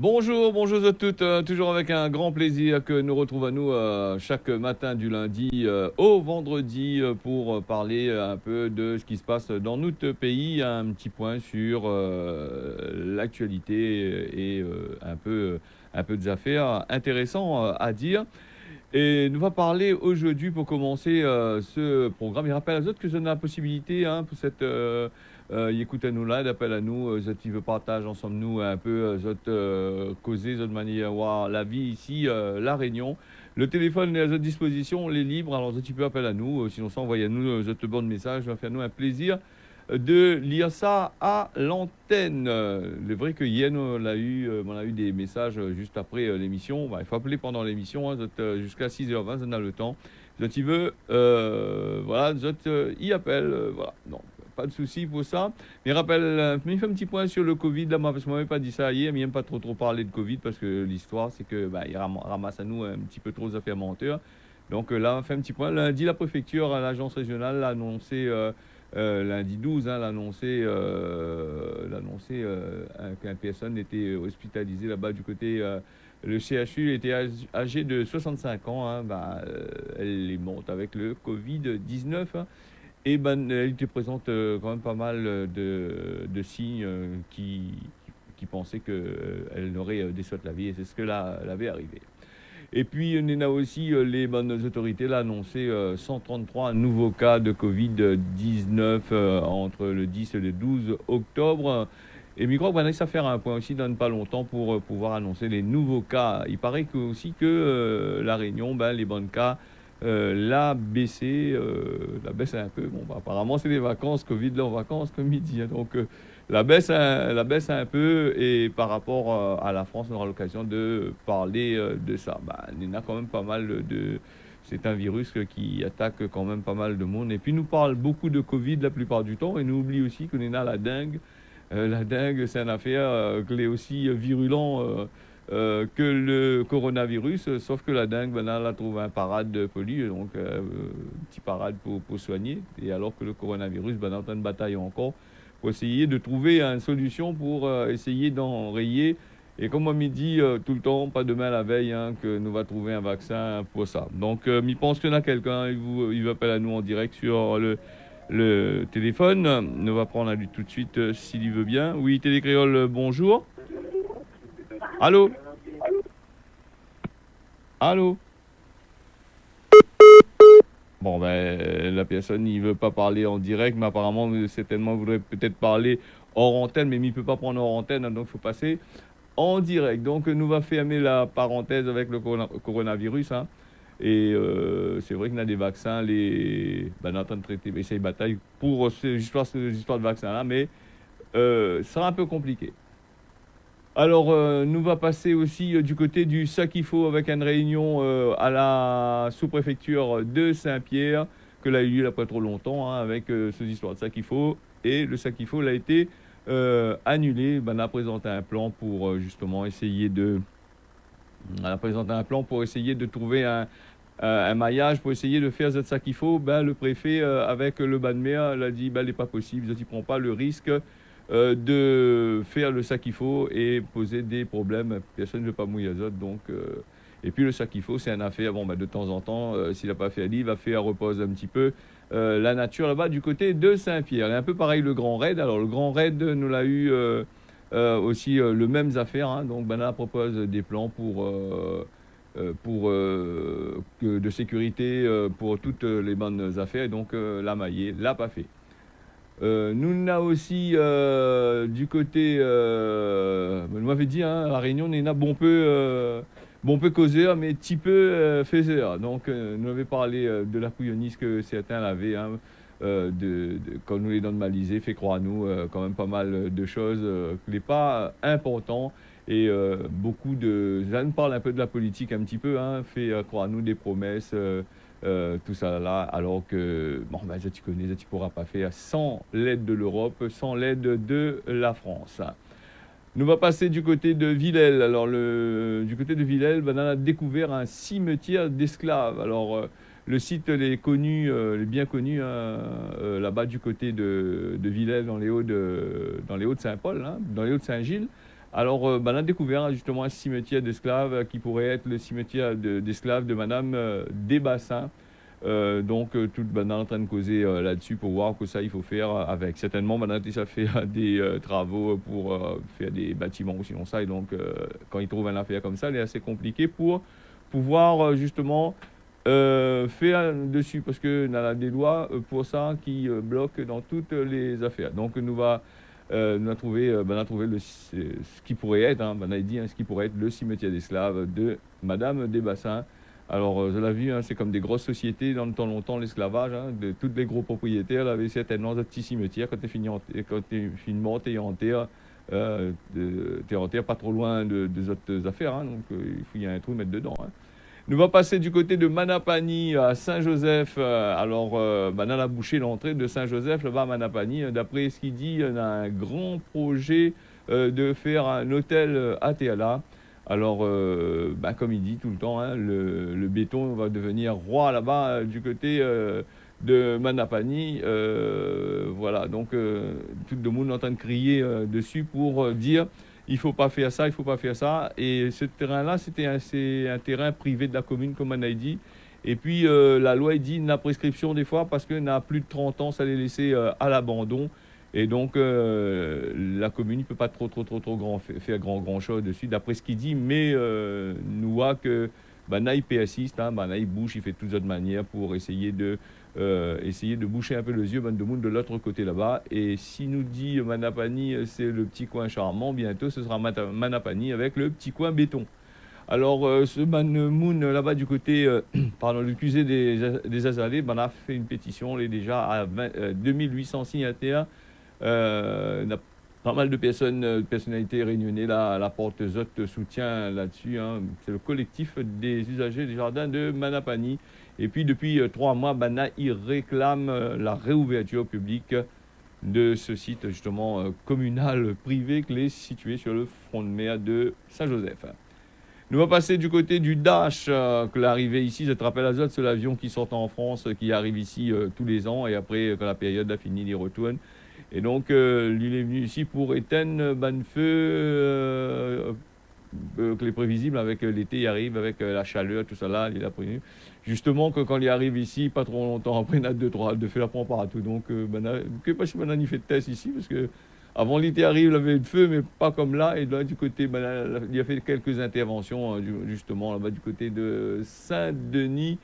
Bonjour, bonjour à toutes. Toujours avec un grand plaisir que nous retrouvons nous chaque matin du lundi au vendredi pour parler un peu de ce qui se passe dans notre pays, un petit point sur l'actualité et un peu des affaires intéressants à dire. Et nous va parler aujourd'hui, pour commencer ce programme. Il rappelle à autres que je donne la possibilité pour cette écoute à nous là, d'appel à nous, qui veut partage ensemble nous un peu, causer, de manière à voir la vie ici, la Réunion. Le téléphone est à votre disposition, on est libre, alors tu peux appeler à nous, sinon ça envoyez à nous votre bon message, ça va faire nous un plaisir de lire ça à l'antenne. Le vrai que hier, on a eu des messages juste après l'émission. Bah, il faut appeler pendant l'émission, jusqu'à 6h20, on a le temps. Si veut, voilà, y appelle, voilà. Non, pas de souci pour ça. Mais rappelle, mais il fait un petit point sur le Covid, là, moi, parce que moi, je pas dit ça hier, mais il n'aime pas trop parler de Covid, parce que l'histoire, c'est que, bah, il ramasse à nous un petit peu trop d'affaires menteurs. Donc là, on fait un petit point. Lundi, la préfecture, l'agence régionale, a annoncé lundi 12, qu'un personne était hospitalisé là-bas du côté. Le CHU était âgé de 65 ans. Elle est morte avec le Covid-19. Et ben, elle te présente quand même pas mal de signes qui pensaient qu'elle aurait des souhaits de la vie. Et c'est ce que l'avait arrivé. Et puis, on a aussi les bonnes autorités là, annoncé 133 nouveaux cas de Covid-19 entre le 10 et le 12 octobre. Et je crois qu'on va ça faire un point aussi dans pas longtemps pour pouvoir annoncer les nouveaux cas. Il paraît que, aussi que la Réunion, les bons cas, l'a baissé, la baisse un peu. Bon, apparemment, c'est les vacances, Covid là en vacances, comme il dit. Donc, la baisse un peu, et par rapport à la France, on aura l'occasion de parler de ça. Il y en a quand même pas mal de... C'est un virus qui attaque quand même pas mal de monde. Et puis, nous parle beaucoup de Covid la plupart du temps. Et nous oublie aussi qu'on a la dengue. La dengue, c'est une affaire qui est aussi virulent que le coronavirus. Sauf que la dengue, là, elle a trouvé un parade de folie. Donc, petit parade pour soigner. Et alors que le coronavirus, on est en train de batailler encore pour essayer de trouver une solution pour essayer d'enrayer. Et comme on me dit tout le temps, pas demain la veille, que nous va trouver un vaccin pour ça. Donc, il pense qu'il y en a quelqu'un, il appelle à nous en direct sur le téléphone. Nous va prendre à lui tout de suite s'il veut bien. Oui, Télécréole, bonjour. Allô? Allô? Bon, la personne, il veut pas parler en direct, mais apparemment, certainement, voudrait peut-être parler hors antenne, mais il ne peut pas prendre hors antenne, donc il faut passer en direct. Donc, nous va fermer la parenthèse avec le coronavirus. Et c'est vrai qu'il y a des vaccins, on est en train de traiter, essayer de bataille pour ces histoires de vaccins-là, mais ça sera un peu compliqué. Alors, nous va passer aussi du côté du Sakifo avec une réunion à la sous-préfecture de Saint-Pierre, que l'a eu lieu il n'y a pas trop longtemps, avec ces histoires de Sakifo. Et le Sakifo l'a été annulé. On a présenté un plan pour justement essayer de... On a présenté un plan pour essayer de trouver un maillage, pour essayer de faire ce Sakifo. Le préfet, avec le ban de mer, l'a dit, il n'est pas possible, il ne prend pas le risque de faire le Sakifo et poser des problèmes. Personne ne veut pas mouiller azote, donc... Et puis le Sakifo, c'est une affaire, de temps en temps, s'il n'a pas fait il va faire repose un petit peu la nature là-bas du côté de Saint-Pierre. Et un peu pareil le Grand Raid. Alors le Grand Raid nous l'a eu aussi le même affaire. Donc Bana propose des plans de sécurité pour toutes les bonnes affaires. Et donc la maillée l'a pas fait. Nous avons aussi du côté, vous m'avez dit, la Réunion, on a bon peu causeur, mais petit peu faiseur. Donc, nous avons parlé de la couillonniste que certains avaient, quand nous les donnons malisés, fait croire à nous quand même pas mal de choses qui n'est pas important. Et beaucoup de... Jeanne parle un peu de la politique un petit peu, fait croire à nous des promesses. Tout ça là, alors que ça tu connais, ça tu pourras pas faire sans l'aide de l'Europe, sans l'aide de la France. Nous va passer du côté de Villèle. Alors du côté de Villèle, on a découvert un cimetière d'esclaves. Alors le site est connu, est bien connu là-bas du côté de Villèle, dans les Hauts de Saint-Paul, dans les Hauts de Saint-Gilles. Alors, on a découvert justement un cimetière d'esclaves qui pourrait être le cimetière d'esclaves de Madame Desbassins. Toute est en train de causer là-dessus pour voir que ça, il faut faire avec. Certainement, Madame ça fait des travaux pour faire des bâtiments ou sinon ça. Et donc, quand ils trouvent une affaire comme ça, elle est assez compliquée pour pouvoir justement faire dessus. Parce qu'on a des lois pour ça qui bloquent dans toutes les affaires. Donc, on a trouvé, ce qui pourrait être, on a dit, ce qui pourrait être le cimetière d'esclaves de Madame Desbassins. Alors, je l'ai vu, c'est comme des grosses sociétés dans le temps longtemps, l'esclavage, de toutes les gros propriétaires avaient certainement des petits cimetières quand tu es finement, t'es en terre, t'es en terre pas trop loin des autres affaires, il faut y a un trou mettre dedans. Nous va passer du côté de Manapani à Saint-Joseph. Dans la bouchée l'entrée de Saint-Joseph, là-bas à Manapani, d'après ce qu'il dit, on a un grand projet de faire un hôtel à Théala. Alors, comme il dit tout le temps, le béton va devenir roi là-bas du côté de Manapani. Voilà, donc tout le monde est en train de crier dessus pour dire il faut pas faire ça, il faut pas faire ça. Et ce terrain-là, c'est un terrain privé de la commune, comme on a dit. Et puis, la loi dit la prescription des fois, parce qu'on a plus de 30 ans, ça les laisser à l'abandon. Et donc, la commune ne peut pas faire grand chose dessus, d'après ce qu'il dit. Mais nous voit que il persiste, il bouge, il fait de toutes autres manières pour essayer de boucher un peu les yeux de monde de l'autre côté là-bas. Et si nous dit Manapani, c'est le petit coin charmant, bientôt ce sera Manapani avec le petit coin béton. Alors, ce Moon là-bas du côté, du QG des Azalées, a fait une pétition, elle est déjà à 2800 signataires. On a pas mal de personnalités réunionnais là, à la porte Zot soutien là-dessus. C'est le collectif des usagers des jardins de Manapani. Et puis depuis 3 mois, il réclame la réouverture publique de ce site justement communal privé qui est situé sur le front de mer de Saint-Joseph. Nous allons passer du côté du Dash, que l'arrivée ici, je te rappelle Azot, c'est l'avion qui sort en France, qui arrive ici tous les ans, et après, quand la période a fini, il retourne. Et donc, lui est venu ici pour éteindre feu que les prévisibles avec l'été, il arrive avec la chaleur, tout ça là, il a prévenu. Justement, que quand il arrive ici, pas trop longtemps après, il a 2-3 de feu la prend partout. Donc, que pas si il fait de test ici, parce que avant l'été arrive, il avait de feu, mais pas comme là. Et là, du côté, il a fait quelques interventions, justement, là-bas, du côté de Saint-Denis,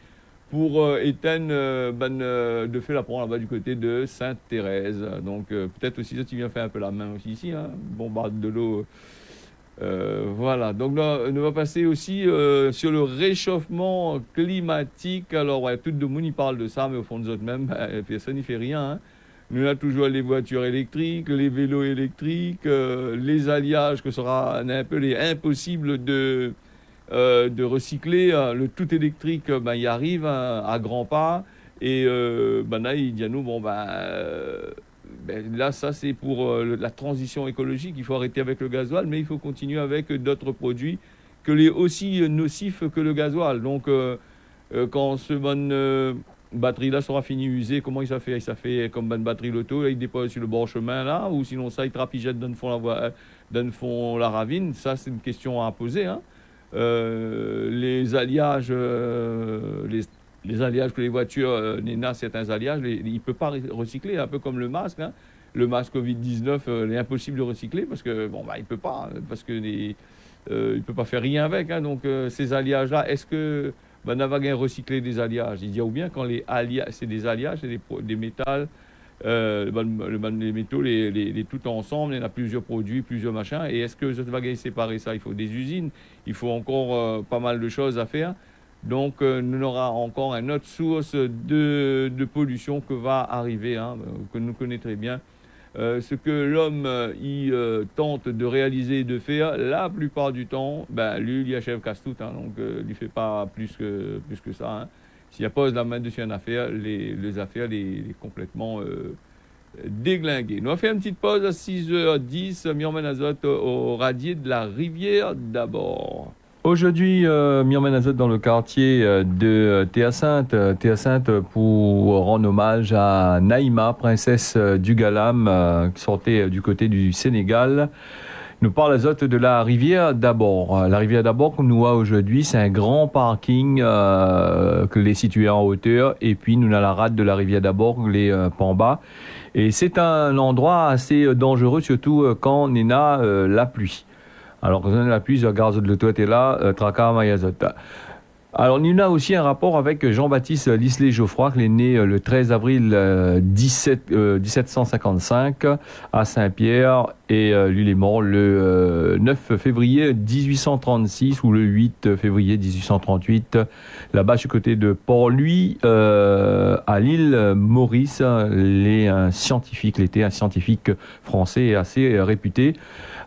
pour éteindre de feu la prend là-bas du côté de Sainte-Thérèse. Donc, peut-être aussi, ça, tu viens faire un peu la main aussi ici, bombarde de l'eau. Voilà, donc là, on va passer aussi sur le réchauffement climatique. Alors, tout le monde y parle de ça, mais au fond de autres même, personne n'y fait rien. Nous avons toujours les voitures électriques, les vélos électriques, les alliages que sera un peu impossible de recycler. Le tout électrique, il arrive à grands pas. Et là, il dit à nous, là, ça, c'est pour la transition écologique. Il faut arrêter avec le gasoil, mais il faut continuer avec d'autres produits que les aussi nocifs que le gasoil. Donc, quand ce bonne batterie-là sera fini usée, comment ça fait? Ça fait comme bonne batterie l'auto, il dépose sur le bord chemin, là, ou sinon ça, il trapigette dans le fond la ravine. Ça, c'est une question à poser. Les alliages, les alliages que les voitures, certains alliages, il ne peut pas recycler, un peu comme le masque. Le masque Covid-19, il est impossible de recycler parce que, il ne peut pas, parce que il ne peut pas faire rien avec. Donc, ces alliages-là, est-ce que Navaguin recycler des alliages? Il dit, ou bien quand les alliages, c'est des alliages, c'est des métals, les métaux, les tout ensemble, il y en a plusieurs produits, plusieurs machins. Et est-ce que Navaguin séparer ça? Il faut des usines, il faut encore pas mal de choses à faire. Donc, nous aurons encore une autre source de pollution que va arriver, que nous connaissons très bien. Ce que l'homme tente de réaliser et de faire, la plupart du temps, lui, il achève casse tout. Donc, il ne fait pas plus que ça. S'il pose la main dessus une affaire, les affaires, les complètement déglinguées. Nous allons faire une petite pause à 6h10, Myrmen Azot au radier de la rivière d'abord. Aujourd'hui, Myrmen Azot dans le quartier de Théa-Sainte pour rendre hommage à Naïma, princesse du Galam, qui sortait du côté du Sénégal, Nous parle de la rivière d'Abord. La rivière d'Abord, comme nous voit aujourd'hui, c'est un grand parking que les situé en hauteur. Et puis, nous avons la rade de la rivière d'Abord, les en bas. Et c'est un endroit assez dangereux, surtout quand on est la pluie. Alors, quand on a la pluie, je regarde de l'auto, et là, Traka, Mayazota. Alors, nous avons aussi un rapport avec Jean-Baptiste Lislet-Geoffroy, qui est né le 13 avril 1755 à Saint-Pierre, et lui, il est mort le 9 février 1836 ou le 8 février 1838, là-bas, du côté de Port-Louis, à l'île Maurice. Il est un scientifique, il était un scientifique français assez réputé.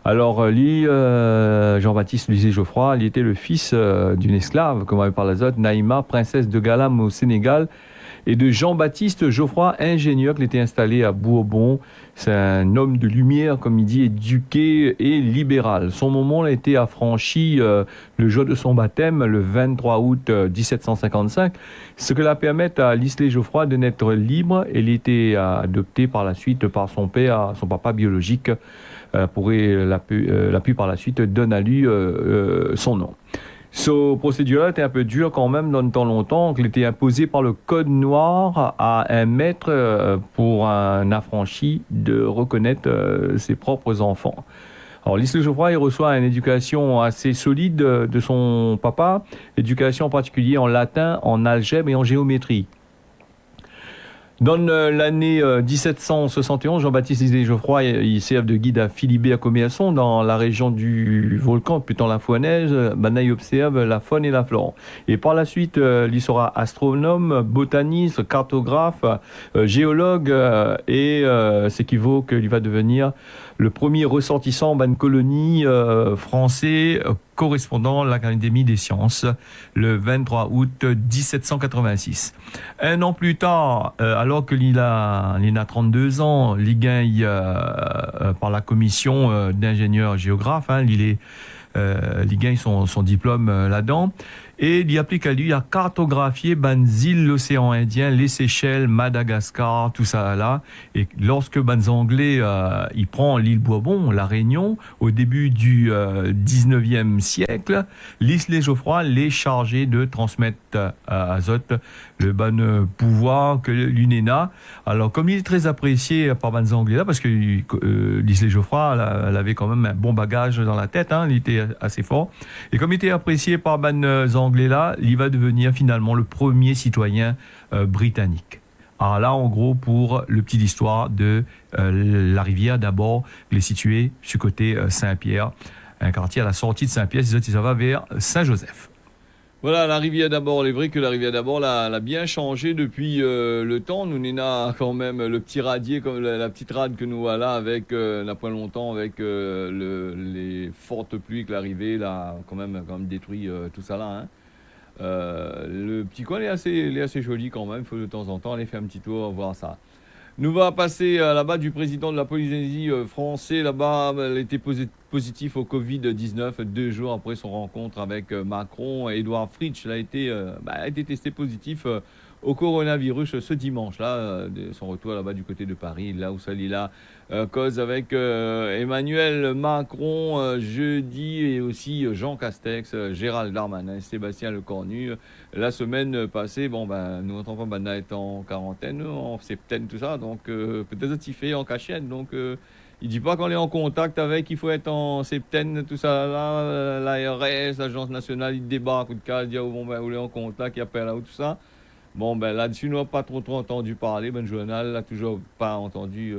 Alors, lui, Jean-Baptiste Lislet-Geoffroy, il était le fils d'une esclave, comme on avait par l'azote, Naïma, princesse de Galam au Sénégal, et de Jean-Baptiste Geoffroy, ingénieur, qui était installé à Bourbon. C'est un homme de lumière, comme il dit, éduqué et libéral. Son moment a été affranchi le jour de son baptême, le 23 août 1755, ce que la permet à Lislet-Geoffroy de naître libre. Il était adopté par la suite par son père, son papa biologique, l'appui par la suite donne à lui son nom. Ce procédure-là était un peu dur quand même dans le temps longtemps, qu'il était imposé par le Code noir à un maître pour un affranchi de reconnaître ses propres enfants. Alors, Lislet-Geoffroy, il reçoit une éducation assez solide de son papa, éducation en particulier en latin, en algèbre et en géométrie. Dans l'année 1771, Jean-Baptiste Lislet-Geoffroy, il sert de guide à Philibert Commerson dans la région du volcan Putan-la-Fournaise. Il observe la faune et la flore. Et par la suite, il sera astronome, botaniste, cartographe, géologue, et ce qui vaut qu'il va devenir le premier ressortissant d'une colonie français correspondant à l'Académie des sciences le 23 août 1786. Un an plus tard, alors qu'il a 32 ans, il gagne par la commission d'ingénieur géographe, il gagne son diplôme là-dedans. Et il y applique à lui à cartographier îles, l'océan Indien, les Seychelles, Madagascar, tout ça là. Et lorsque Anglais, il prend l'île Bourbon, la Réunion, au début du 19e siècle, Lislet-Geoffroy l'est chargé de transmettre à Azote le bon pouvoir que l'UNENA. Alors, comme il est très apprécié par les Anglais là, parce que Lislet-Geoffroy avait quand même un bon bagage dans la tête, il était assez fort. Et comme il était apprécié par les Anglais là, il va devenir finalement le premier citoyen britannique. Alors là, en gros, pour le petit histoire de la rivière d'Abord, il est situé sur côté Saint-Pierre, un quartier à la sortie de Saint-Pierre, ça va vers Saint-Joseph. Voilà, la rivière d'Abord, il est vrai que la rivière d'Abord l'a bien changé depuis le temps. Nous n'avons quand même le petit radier, comme la petite rade que nous voilà avec, n'a pas longtemps, avec les fortes pluies que l'arrivée, là, quand même détruit tout ça là. Le petit coin il est assez joli quand même, il faut de temps en temps aller faire un petit tour, voir ça. Nous va passer là-bas du président de la Polynésie français, là-bas, il était positif au Covid-19 2 jours après son rencontre avec Macron. Édouard Fritsch a été testé positif au coronavirus ce dimanche-là, de son retour là-bas du côté de Paris, là où ça lit là, cause avec Emmanuel Macron jeudi, et aussi Jean Castex, Gérald Darmanin, Sébastien Lecornu. La semaine passée, nous n'entendons pas être en quarantaine, en septaine, tout ça, donc peut-être il fait en cachette, donc il dit pas qu'on est en contact avec, il faut être en septaine, tout ça là, l'ARS, l'Agence nationale, il débarque, coup de cas, il dit vous êtes en contact, il appelle là, tout ça. Là-dessus, nous n'avons pas trop entendu parler. Ben journal n'a toujours pas entendu,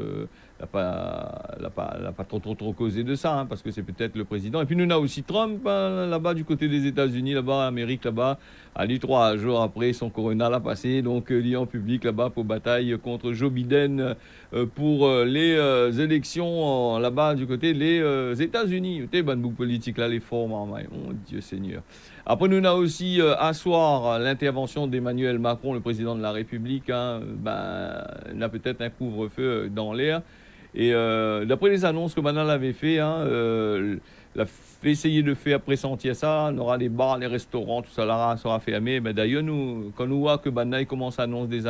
n'a pas trop causé de ça, parce que c'est peut-être le président. Et puis nous avons aussi Trump là-bas du côté des États-Unis, là-bas, Amérique, là-bas, a dit 3 jours après son corona l'a passé, donc lié en public là-bas pour bataille contre Joe Biden pour les élections là-bas du côté des États-Unis. Vous savez, bonne boucle politique là, les formes, mon Dieu Seigneur. Après, nous avons aussi à soir l'intervention d'Emmanuel Macron, le président de la République. Il a peut-être un couvre-feu dans l'air. Et d'après les annonces que Manal avait fait, il a fait essayer de faire pressentir ça. On aura les bars, les restaurants, tout ça là sera fermé. D'ailleurs, quand nous voyons que Manal commence à annoncer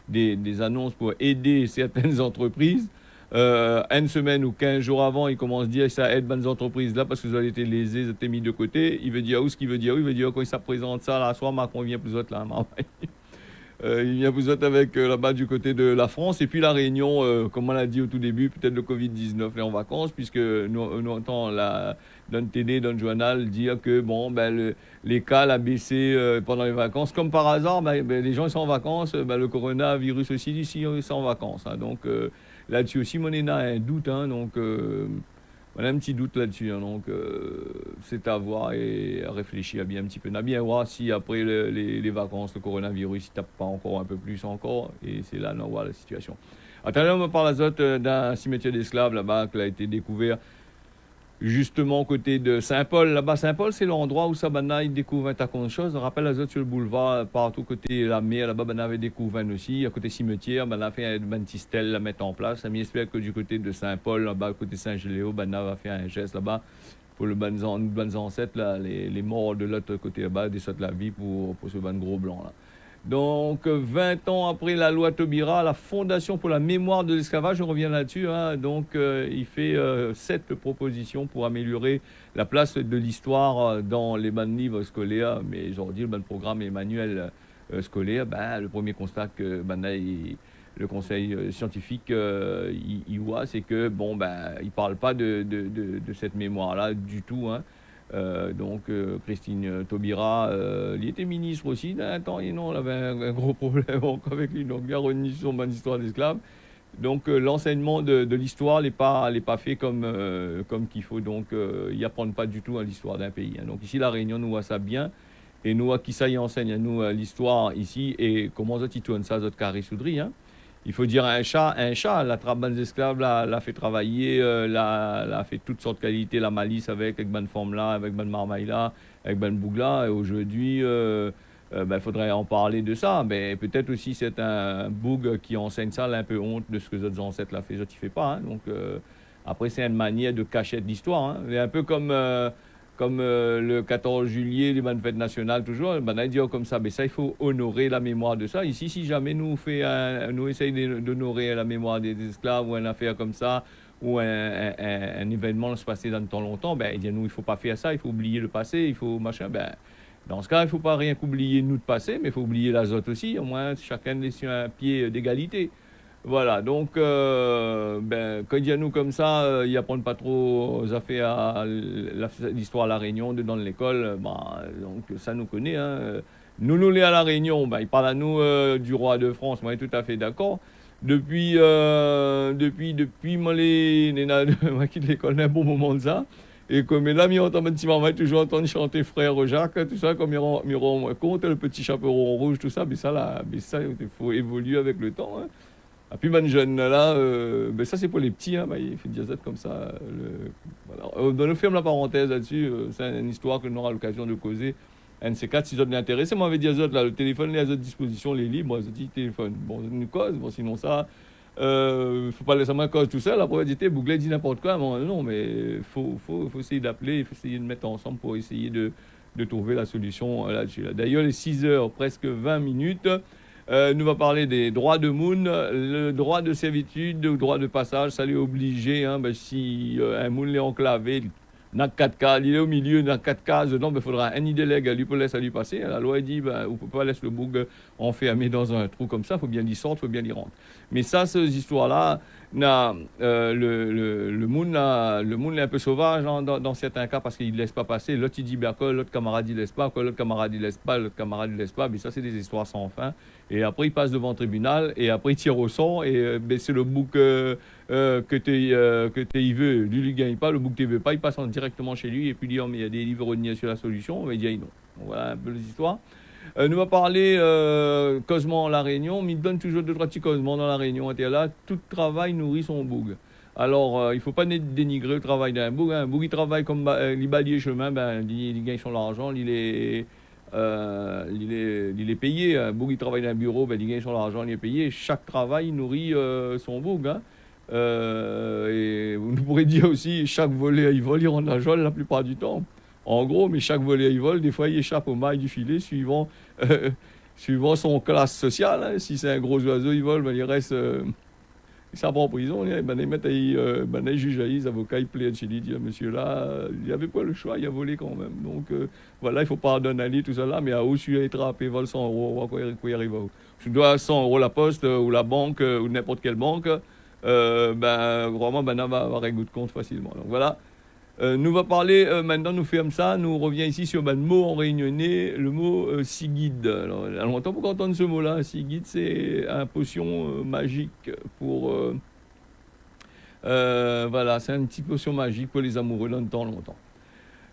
des annonces pour aider certaines entreprises, une semaine ou 15 jours avant, il commence à dire ça aide bonnes entreprises là parce que vous avez été lésés, vous avez été mis de côté. Il veut dire où ce qu'il veut dire, il veut dire quand il se présente ça, là, soir, Macron vient plus autre là. Il vient plus autre avec là-bas du côté de la France. Et puis la Réunion, comme on l'a dit au tout début, peut-être le Covid-19 est en vacances, puisque nous entend dans le télé, dans le journal, dire que bon, ben, les cas l'ont baissé pendant les vacances. Comme par hasard, les gens ils sont en vacances, le coronavirus aussi, ici, ils sont en vacances. Hein. Donc là-dessus aussi, Monena a un doute. Hein, donc on a un petit doute là-dessus. Hein, donc c'est à voir et à réfléchir bien un petit peu. On a bien voir si après les vacances, le coronavirus ne tape pas encore un peu plus encore. Et c'est là qu'on voit la situation. Attendez, on me parle d'un cimetière d'esclaves là-bas qui a été découvert justement côté de Saint-Paul. Là-bas, Saint-Paul, c'est l'endroit où Sabana il découvre un tas de choses. On rappelle les autres sur le boulevard, partout côté la mer, là-bas, on avait découvert aussi. À côté cimetière, on a fait un petit stèle à mettre en place. On espère que du côté de Saint-Paul, là-bas, côté Saint-Géléo, on va faire un geste là-bas pour le bonnes ancêtres, là, les morts de l'autre côté là-bas, des sauts de la vie pour ce ban gros blanc là. Donc, 20 ans après la loi Taubira, la Fondation pour la mémoire de l'esclavage, je reviens là-dessus, hein, donc il fait 7 propositions pour améliorer la place de l'histoire dans les bons livres scolaires, mais aujourd'hui, le bon programme et manuel scolaire, le premier constat que le conseil scientifique il voit, c'est que, il ne parle pas de cette mémoire-là du tout, hein. Donc Christine Taubira, il était ministre aussi d'un temps, et non, elle avait un gros problème avec lui, donc bien renié sur mon histoire d'esclaves. Donc l'enseignement de l'histoire n'est pas fait comme qu'il faut, donc il n'apprend pas du tout à l'histoire d'un pays. Hein. Donc ici, la Réunion, nous voit ça bien, et nous, qui ça y enseigne à nous l'histoire ici, et comment ça, tu tournes ça, ça, carré soudry, hein. Il faut dire un chat, la trappe des esclaves, l'a fait travailler, l'a fait toutes sortes de qualités, la malice avec bonne forme là, avec bonne marmaille là, avec bonne bougla. Et aujourd'hui, il faudrait en parler de ça. Mais peut-être aussi c'est un boug qui enseigne ça, là, un peu honte de ce que les autres ancêtres l'ont fait, ça, tu fais pas. Hein. Donc après, c'est une manière de cacher de l'histoire. Hein. C'est un peu comme le 14 juillet, les bonnes fêtes nationales, toujours, il dit comme ça, mais ça, il faut honorer la mémoire de ça. Ici, si jamais nous essayons d'honorer la mémoire des esclaves ou une affaire comme ça, ou un événement se passer dans le temps longtemps, il dit, nous, il ne faut pas faire ça, il faut oublier le passé, il faut machin, dans ce cas, il ne faut pas rien qu'oublier nous de passé, mais il faut oublier l'azote aussi, au moins chacun laisse sur un pied d'égalité. Voilà, donc quand il y a nous comme ça, ils apprennent pas trop aux affaires à l'histoire à la Réunion dans l'école, donc ça nous connaît. Hein. Nous l'est à la Réunion, il parle à nous du roi de France, moi je suis tout à fait d'accord. Depuis moi moi quitte l'école un bon moment de ça. Et comme là, on entend un petit maman toujours entendre chanter Frère Jacques, tout ça, comme il rend compte, le petit chaperon rouge, tout ça, mais ça, il faut évoluer avec le temps. Hein. Et puis, jeune là, ça c'est pour les petits, hein, il fait dire ça comme ça. Voilà. Dans le film, la parenthèse là-dessus, c'est une histoire que nous aura l'occasion de causer. Un de ces quatre, si vous êtes intéressés, moi, avec dire là, le téléphone, les autres dispositions, les livres, je dis téléphone. Bon, une cause, bon, sinon ça, faut pas laisser ma cause tout seul. Après, Bouglé dit n'importe quoi. Bon, non, mais faut essayer d'appeler, il faut essayer de mettre ensemble pour essayer de trouver la solution là-dessus. Là. D'ailleurs, les 6h, presque 20 minutes. Nous va parler des droits de Moon, le droit de servitude, le droit de passage, ça lui est obligé, hein, si un Moon est enclavé, dans 4 cas, il est au milieu, dans 4 cases, donc il faudra un idélègue à lui pour laisser lui passer. La loi dit, on ne peut pas laisser le boug enfermé dans un trou comme ça, il faut bien l'y sortir, il faut bien l'y rentrer. Mais ça, ces histoires-là, le Moon est un peu sauvage hein, dans certains cas parce qu'il ne laisse pas passer. L'autre il dit l'autre camarade il laisse pas, l'autre camarade il laisse pas, l'autre camarade il laisse pas. Mais ça c'est des histoires sans fin. Et après il passe devant le tribunal et après il tire au sort et c'est le bouc que tu veux. Lui il gagne pas, le bouc que tu veux pas, il passe directement chez lui et puis il dit oh, mais il y a des livres reniés sur la solution. Mais il dit non. Voilà un peu les histoires. Nous va parler causement la Réunion, mais il donne toujours 2-3 petits causements dans la Réunion. Et là, tout travail nourrit son boug. Alors, il ne faut pas dénigrer le travail d'un boug. Un boug, il travaille comme il balaye chemin, il gagne son argent, il est payé. Un boug, il travaille dans un bureau, il gagne son argent, il est payé. Chaque travail nourrit son boug. Hein. Et vous pourrez dire aussi, chaque volet, il vole, il rentre la jolle la plupart du temps. En gros, mais chaque volet, il vole, des fois, il échappe aux mailles du filet suivant son classe sociale. Hein. Si c'est un gros oiseau, il vole, il reste ça va en prison, ben, ils mettent les juges, les avocats, ils plaident chez lui, ils disent, monsieur là, il n'y avait pas le choix, il a volé quand même. Donc voilà, il faut pardonner tout ça là, mais à où tu es attrapé, vol 100 euros, quoi il arrive à où? Tu dois 100 euros la poste ou la banque ou n'importe quelle banque, ben vraiment, ben, va régler de compte facilement. Donc voilà. Nous va parler maintenant, nous faisons ça, nous revient ici sur ben, le mot en réunionnais, le mot sigide. Alors, il y a longtemps pour entendre ce mot-là, sigide, c'est une potion magique pour. Voilà, c'est une petite potion magique pour les amoureux dans le temps longtemps.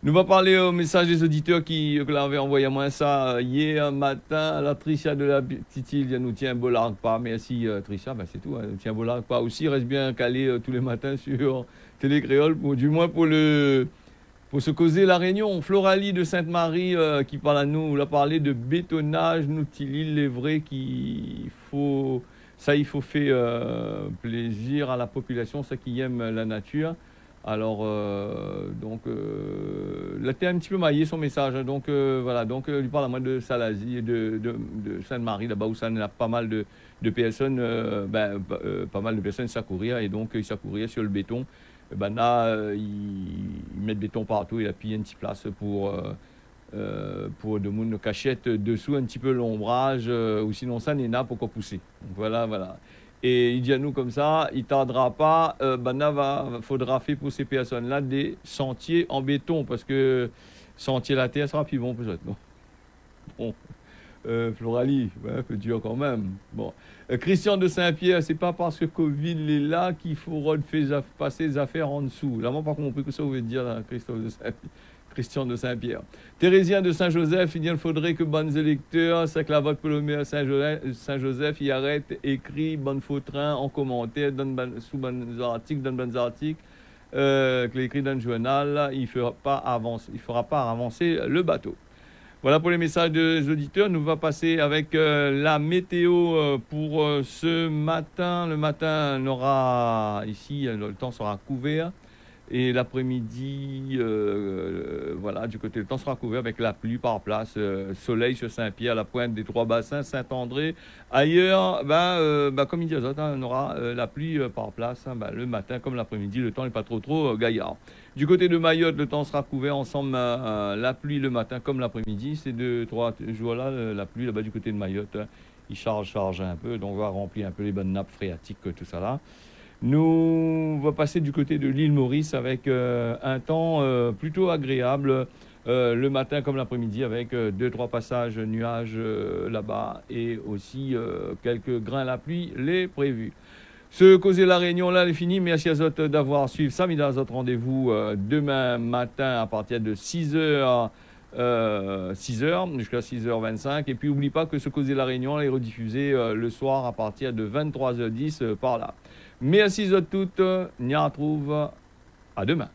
Nous va parler au message des auditeurs qui l'avaient envoyé à moi ça hier matin. La Tricia de la petite île nous tient un bolard pas. Merci Tricia, ben c'est tout. Hein, nous tient un bolard pas aussi. Reste bien calé tous les matins sur Télé Créole, du moins pour se causer la réunion. Floralie de Sainte-Marie qui parle à nous, on a parlé de bétonnage, nous il est vrai qu'il faut ça, il faut faire plaisir à la population, ceux qui aiment la nature. Alors, là, tu un petit peu maillé son message. Hein, donc, voilà. Donc, il parle à moi de Salazie, de Sainte-Marie, là-bas où ça a pas mal de personnes, pas mal de personnes s'accourir. Et donc, ils s'accouriraient sur le béton. Ben là, ils mettent béton partout. Il a pillé une petite place pour de monde cachette dessous un petit peu l'ombrage. Ou sinon, ça n'est pas pour qu'on pousser. Donc, voilà, voilà. Et il dit à nous comme ça, il ne tardera pas, faudra faire pour ces personnes-là des sentiers en béton, parce que sentier la terre sera plus bon peut-être. Non. Bon, Floralie, ouais, peu dur quand même. Bon, Christian de Saint-Pierre, c'est pas parce que Covid est là qu'il faut passer les affaires en dessous. Là, moi, pas compris que ça veut dire, là, Christophe de Saint-Pierre. Christian de Saint-Pierre. Thérésien de Saint-Joseph, il faudrait que bonnes électeurs, c'est que la vote Polomé à Saint-Joseph, il arrête, écrit, bonne train en commentaire, sous bonnes articles, donne bonnes articles, que l'écrit dans le journal, il fera pas avancer le bateau. Voilà pour les messages des auditeurs. Nous va passer avec la météo pour ce matin. Le matin, on aura ici, le temps sera couvert. Et l'après-midi, voilà, du côté, le temps sera couvert avec la pluie par place, soleil sur Saint-Pierre, la pointe des Trois-Bassins, Saint-André. Ailleurs, comme il dit, on aura la pluie par place le matin comme l'après-midi. Le temps n'est pas trop gaillard. Du côté de Mayotte, le temps sera couvert ensemble, la pluie le matin comme l'après-midi. Ces 2-3 jours-là, la pluie là-bas du côté de Mayotte, il charge un peu, donc on va remplir un peu les bonnes nappes phréatiques, tout ça là. Nous va passer du côté de l'île Maurice avec un temps plutôt agréable le matin comme l'après-midi avec 2-3 passages nuages là-bas et aussi quelques grains à la pluie, les prévus. Ce causer la réunion là est fini. Merci à vous d'avoir suivi ça. Mais dans notre rendez-vous demain matin à partir de 6h. 6h jusqu'à 6h25 et puis n'oublie pas que ce causer la réunion est rediffusé le soir à partir de 23h10 par là. Merci à toutes, on y retrouve à demain.